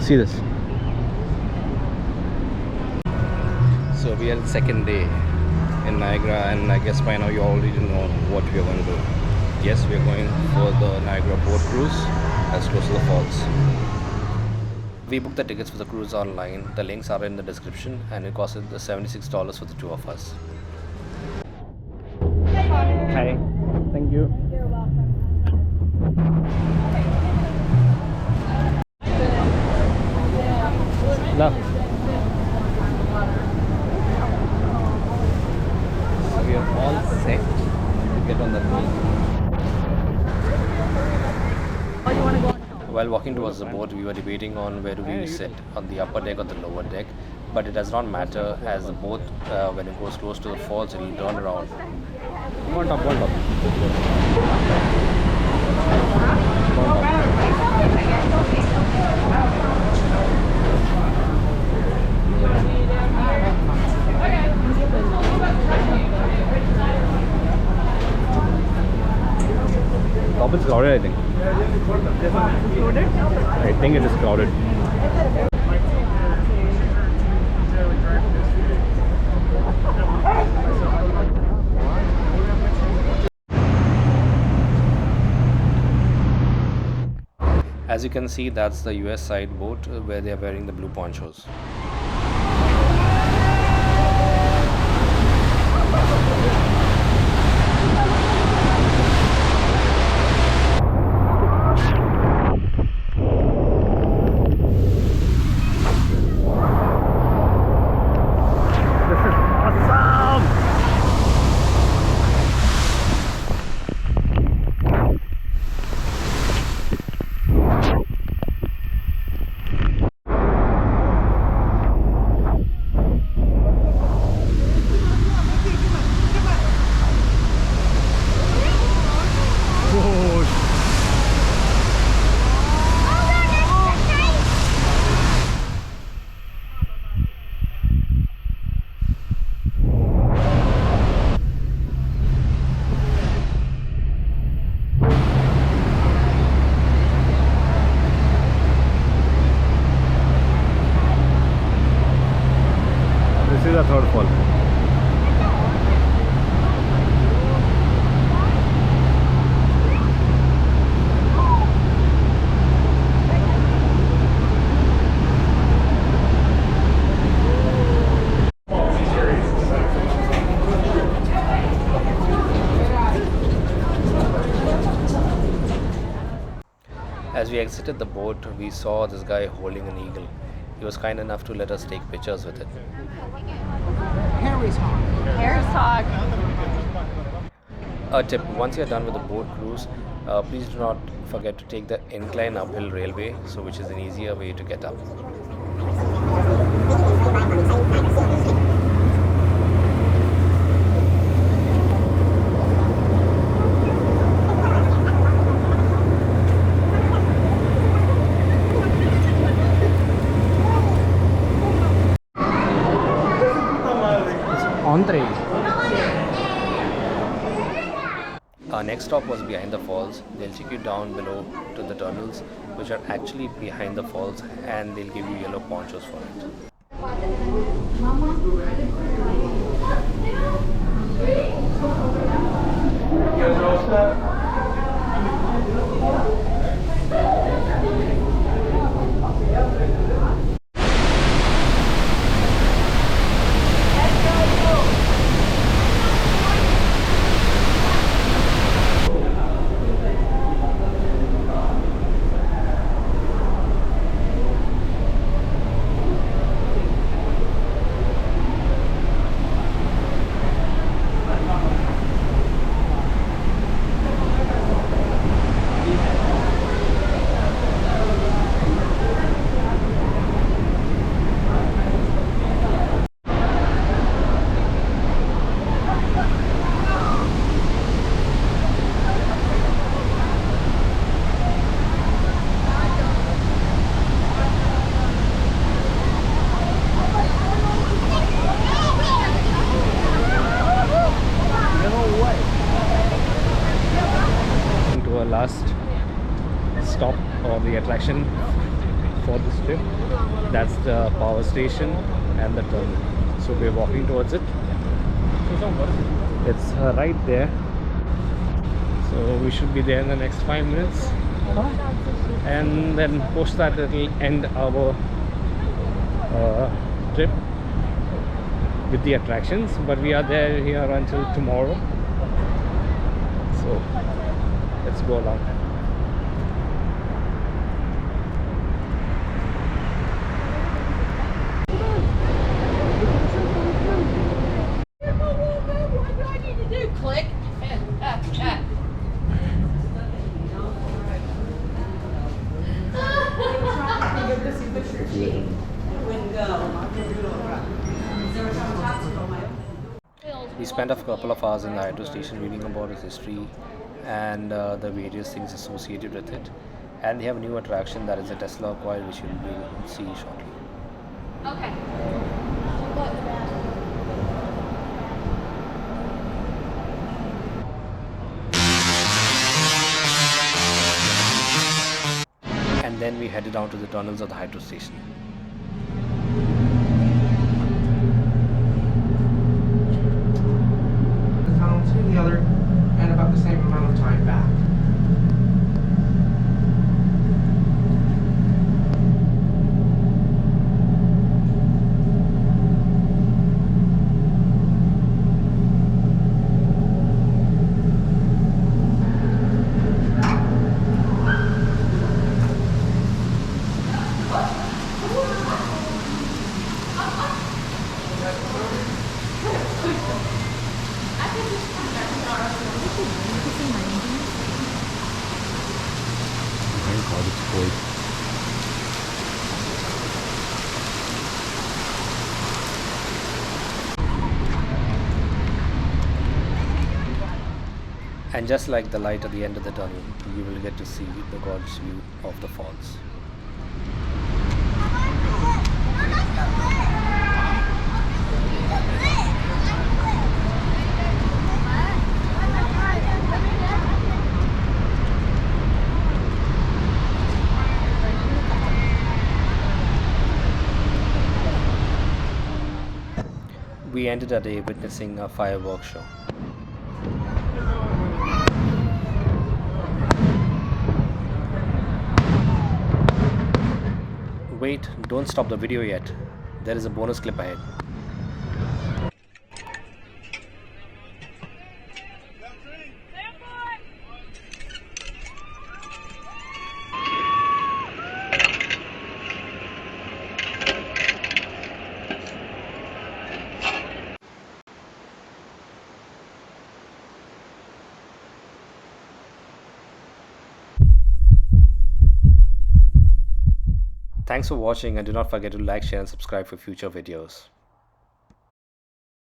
See this. So we are the second day in Niagara, and I guess by now you already know what we are going to do. Yes, we are going for the Niagara boat cruise as close to the falls. We booked the tickets for the cruise online. The links are in the description, and it costed $76 for the two of us. Hi, thank you. You're welcome. No. So we are all set to get on the boat. Oh, you want to go on? While walking towards the boat, we were debating on where do we sit, on the upper deck or the lower deck. But it does not matter, as the boat, when it goes close to the falls, it will turn around. One top, one top. Top is crowded, I think. I think it is crowded. As you can see, that's the US side boat where they are wearing the blue ponchos. This is the third fall. As we exited the boat, we saw this guy holding an eagle. He was kind enough to let us take pictures with it. Harry's Hawk. A tip: once you're done with the boat cruise, please do not forget to take the incline uphill railway, which is an easier way to get up. Entree. Our next stop was behind the falls. They'll take you down below to the tunnels, which are actually behind the falls, and they'll give you yellow ponchos for it. Last stop of the attraction, for this trip. That's the power station and the tunnel. So we're walking towards it. It's right there. So we should be there in the next 5 minutes. And then post that it'll end our trip with the attractions, but we are there here until tomorrow, so let's go along. What do I need to do? Click. We spent a couple of hours in the hydro station reading about its history and the various things associated with it. And they have a new attraction that is a Tesla coil, which you will see shortly. Okay. And then we headed down to the tunnels of the hydro station. The tunnel to the other and about the same amount of time back. And just like the light at the end of the tunnel, you will get to see the gorgeous view of the falls. We ended our day witnessing a fireworks show. Wait, don't stop the video yet. There is a bonus clip ahead. Thanks for watching, and do not forget to like, share and subscribe for future videos.